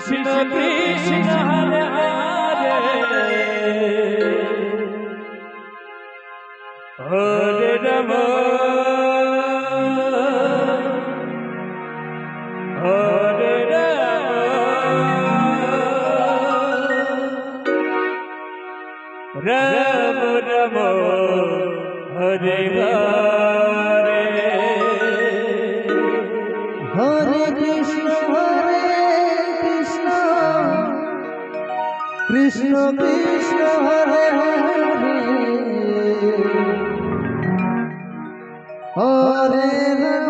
Krishna Krishna Hare Hare Ram হরে Ram Ram Hare Hare Hare Krishna Krishna Krishna Hare Hare Hare Ram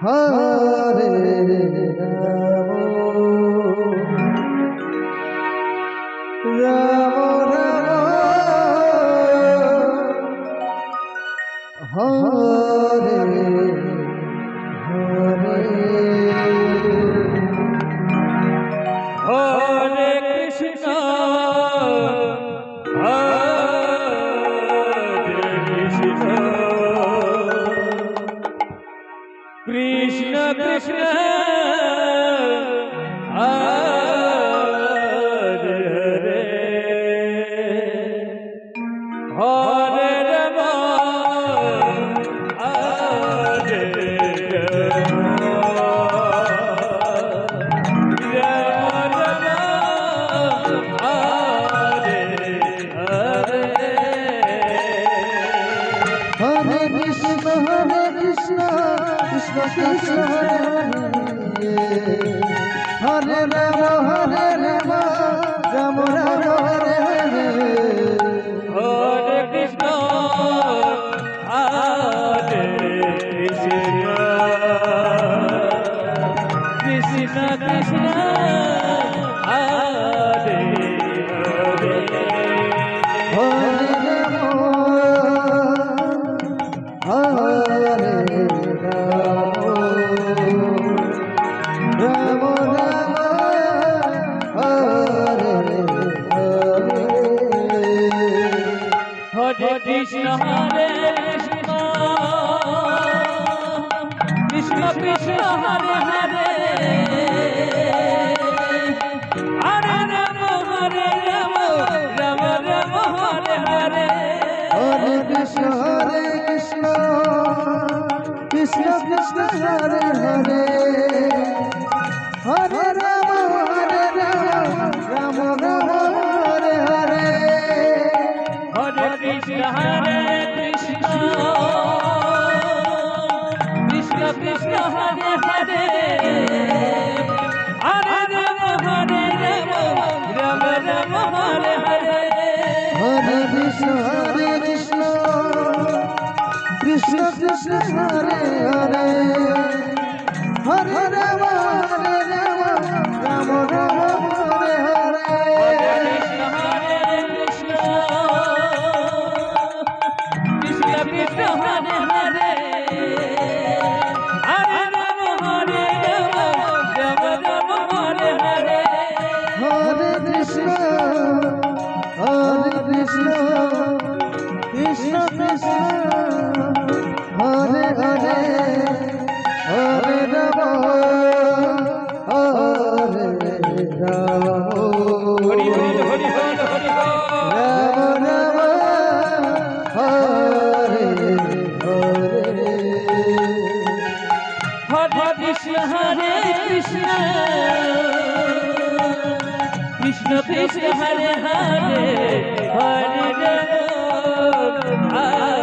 হরে Ram Ram Hare Hare Krishna Krishna Krishna Hare Hare Hare Ram হরে Krishna Krishna হরে Ram Ram Ram Hare Hare Hare Krishna হরে Krishna Krishna Krishna Hare Hare Hare Ram হরে Ram Ram Hare Hare Krishna Krishna Krishna Hare Hare Hare Ram Ram Ram Hare Hare Hare Krishna Krishna Krishna Hare Hare Hare Ram Ram Ram Hare Hare Hare Krishna Krishna Krishna Hare Hare Hare Ram Ram Ram Hare Hare Hare Krishna Krishna Krishna Hare Hare Hare Ram Ram Ram Hare Hare Krishna Krishna Hare Hare Hare Ram Ram Ram Hare Hare Hare Krishna Krishna Krishna Hare Hare Hare Ram Hari বল Hari বল Hari বল Ram Ram Hare Hare Hare Krishna Krishna Krishna Hare Hare Hare Ram